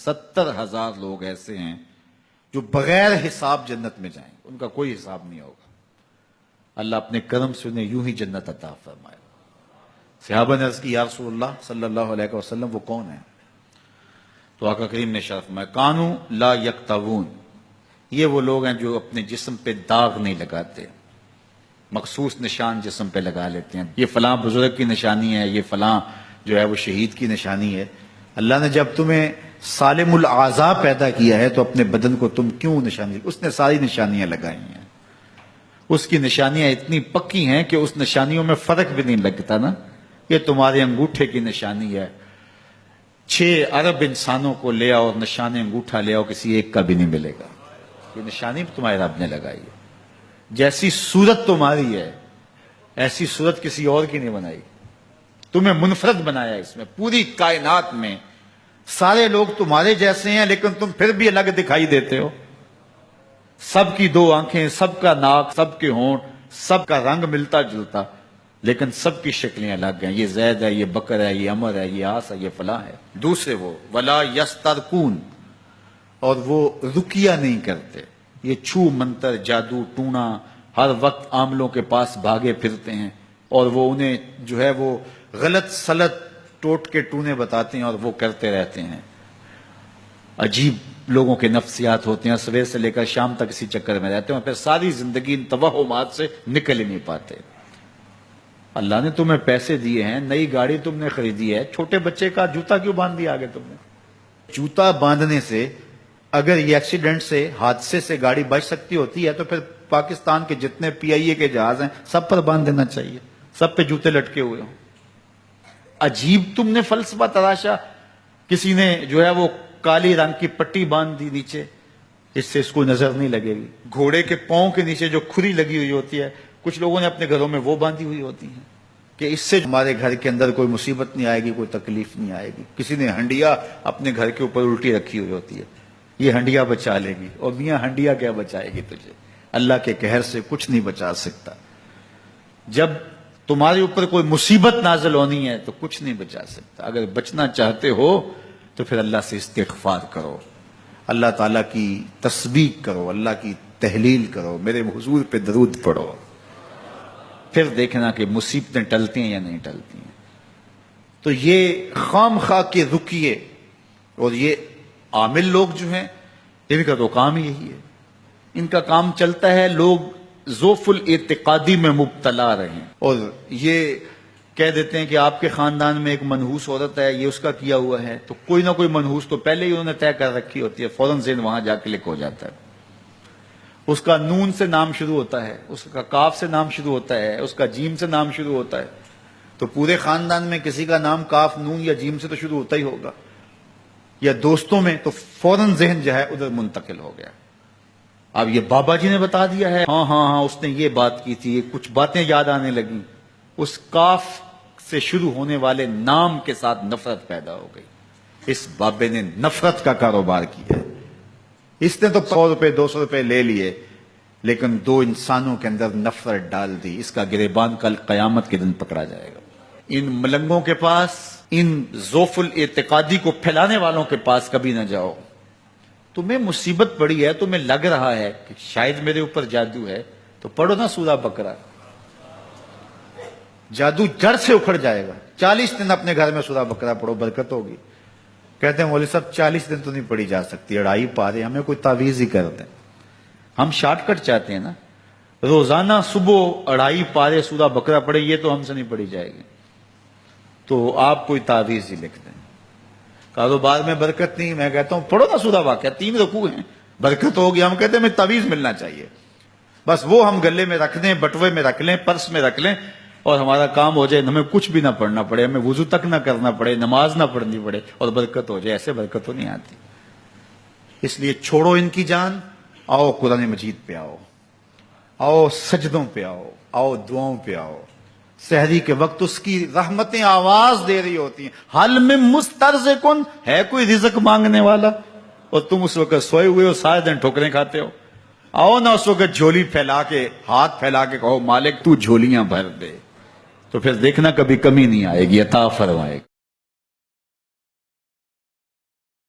70,000 لوگ ایسے ہیں جو بغیر حساب جنت میں جائیں، ان کا کوئی حساب نہیں ہوگا۔ اللہ اپنے کرم سے انہیں یوں ہی جنت عطا فرمائے۔ صحابہ نے عرض کی یا رسول اللہ صلی اللہ علیہ وسلم وہ کون ہیں؟ تو آقا کریم نے ارشاد فرمایا کانو لا یکتوون، یہ وہ لوگ ہیں جو اپنے جسم پہ داغ نہیں لگاتے، مخصوص نشان جسم پہ لگا لیتے ہیں، یہ فلاں بزرگ کی نشانی ہے، یہ فلاں جو ہے وہ شہید کی نشانی ہے۔ اللہ نے جب تمہیں سالم الاعضاء پیدا کیا ہے تو اپنے بدن کو تم کیوں نشانی؟ اس نے ساری نشانیاں لگائی ہیں، اس کی نشانیاں اتنی پکی ہیں کہ اس نشانیوں میں فرق بھی نہیں لگتا نا۔ یہ تمہارے انگوٹھے کی نشانی ہے، 6 ارب انسانوں کو لے آؤ اور نشان انگوٹھا لے آؤ، کسی ایک کا بھی نہیں ملے گا۔ یہ نشانی تمہارے رب نے لگائی ہے۔ جیسی صورت تمہاری ہے ایسی صورت کسی اور کی نہیں بنائی، تمہیں منفرد بنایا اس میں۔ پوری کائنات میں سارے لوگ تمہارے جیسے ہیں لیکن تم پھر بھی الگ دکھائی دیتے ہو۔ سب کی 2 آنکھیں، سب کا ناک، سب کے ہونٹ، سب کا رنگ ملتا جلتا، لیکن سب کی شکلیں الگ ہیں۔ یہ زید ہے، یہ بکر ہے، یہ عمر ہے، یہ آس ہے، یہ فلاں ہے۔ دوسرے وہ ولا یسترقون، اور وہ رکیہ نہیں کرتے، یہ چھو منتر جادو ٹونا ہر وقت عاملوں کے پاس بھاگے پھرتے ہیں، اور وہ انہیں جو ہے وہ غلط سلط ٹوٹ کے ٹونے بتاتے ہیں اور وہ کرتے رہتے ہیں۔ عجیب لوگوں کے نفسیات ہوتے ہیں، صبح سے لے کر شام تک اسی چکر میں رہتے ہیں اور پھر ساری زندگی ان توہمات سے نکل ہی نہیں پاتے۔ اللہ نے تمہیں پیسے دیے ہیں، نئی گاڑی تم نے خریدی ہے، چھوٹے بچے کا جوتا کیوں باندھ دیا آگے تم نے؟ جوتا باندھنے سے اگر یہ ایکسیڈنٹ سے، حادثے سے گاڑی بچ سکتی ہوتی ہے تو پھر پاکستان کے جتنے PIA کے جہاز ہیں سب پر باندھ دینا چاہیے، سب پہ جوتے لٹکے ہوئے ہوں۔ عجیب تم نے فلسفہ تراشا، کسی نے جو ہے وہ کالی رنگ کی پٹی باندھ دی نیچے، اس سے اس کو نظر نہیں لگے گی۔ گھوڑے کے پاؤں کے نیچے جو کھری لگی ہوئی ہوتی ہے کچھ لوگوں نے اپنے گھروں میں وہ باندھی ہوئی ہوتی ہیں کہ اس سے ہمارے گھر کے اندر کوئی مصیبت نہیں آئے گی، کوئی تکلیف نہیں آئے گی۔ کسی نے ہنڈیا اپنے گھر کے اوپر الٹی رکھی ہوئی ہوتی ہے، یہ ہنڈیا بچا لے گی۔ اور میاں ہنڈیا کیا بچائے گی تجھے؟ اللہ کے قہر سے کچھ نہیں بچا سکتا۔ جب تمہارے اوپر کوئی مصیبت نازل ہونی ہے تو کچھ نہیں بچا سکتا۔ اگر بچنا چاہتے ہو تو پھر اللہ سے استغفار کرو، اللہ تعالیٰ کی تسبیح کرو، اللہ کی تحلیل کرو، میرے حضور پہ درود پڑھو، پھر دیکھنا کہ مصیبتیں ٹلتی ہیں یا نہیں ٹلتی ہیں۔ تو یہ خام خواہ کے رکیے اور یہ عامل لوگ جو ہیں ان کا تو کام یہی ہے، ان کا کام چلتا ہے لوگ ذوف الاعتقادی میں مبتلا رہیں اور یہ کہہ دیتے ہیں کہ آپ کے خاندان میں ایک منحوس عورت ہے، یہ اس کا کیا ہوا ہے، تو کوئی نہ کوئی منحوس تو پہلے ہی انہوں نے طے کر رکھی ہوتی ہے، فوراً ذہن وہاں جا کلک ہو جاتا ہے۔ اس کا نون سے نام شروع ہوتا ہے، اس کا کاف سے نام شروع ہوتا ہے، اس کا جیم سے نام شروع ہوتا ہے، تو پورے خاندان میں کسی کا نام کاف نون یا جیم سے تو شروع ہوتا ہی ہوگا، یا دوستوں میں، تو فوراً ذہن جو ہے ادھر منتقل ہو گیا۔ اب یہ بابا جی نے بتا دیا ہے، ہاں اس نے یہ بات کی تھی، کچھ باتیں یاد آنے لگیں، اس کاف سے شروع ہونے والے نام کے ساتھ نفرت پیدا ہو گئی۔ اس بابے نے نفرت کا کاروبار کیا ہے، اس نے تو 100 روپے 200 روپے لے لیے لیکن 2 انسانوں کے اندر نفرت ڈال دی۔ اس کا گریبان کل قیامت کے دن پکڑا جائے گا۔ ان ملنگوں کے پاس، ان ذوف الاعتقادی کو پھیلانے والوں کے پاس کبھی نہ جاؤ۔ تمہیں مصیبت پڑی ہے، تمہیں لگ رہا ہے کہ شاید میرے اوپر جادو ہے، تو پڑھو نا سورہ بقرہ، جادو جڑ سے اکھڑ جائے گا۔ 40 دن اپنے گھر میں سورہ بقرہ پڑھو، برکت ہوگی۔ کہتے ہیں مولوی صاحب 40 دن تو نہیں پڑھی جا سکتی، 2.5 پارے، ہمیں کوئی تعویذ ہی کر دیں۔ ہم شارٹ کٹ چاہتے ہیں نا، روزانہ صبح 2.5 پارے سورہ بقرہ پڑھے، یہ تو ہم سے نہیں پڑھی جائے گی، تو آپ کوئی تعویذ ہی لکھ دیں۔ کاروبار میں برکت نہیں، میں کہتا ہوں پڑھو نا سورہ واقعہ، 3 رکوع ہیں، برکت ہوگی۔ ہم کہتے ہیں ہمیں تعویذ ملنا چاہیے، بس وہ ہم گلے میں رکھ دیں، بٹوے میں رکھ لیں، پرس میں رکھ لیں اور ہمارا کام ہو جائے، ہمیں کچھ بھی نہ پڑھنا پڑے، ہمیں وضو تک نہ کرنا پڑے، نماز نہ پڑھنی پڑے اور برکت ہو جائے۔ ایسے برکت تو نہیں آتی۔ اس لیے چھوڑو ان کی جان، آؤ قرآن مجید پہ آؤ، آؤ سجدوں پہ آؤ، آؤ دعاؤں پہ آؤ۔ سحری کے وقت اس کی رحمتیں آواز دے رہی ہوتی ہیں، حل میں مسترزقن، ہے کوئی رزق مانگنے والا، اور تم اس وقت سوئے ہوئے ہو، سارے دن ٹھوکریں کھاتے ہو۔ آؤ نا اس وقت جھولی پھیلا کے، ہاتھ پھیلا کے کہو مالک تو جھولیاں بھر دے، تو پھر دیکھنا کبھی کمی نہیں آئے گی، عطا فرمائے گا۔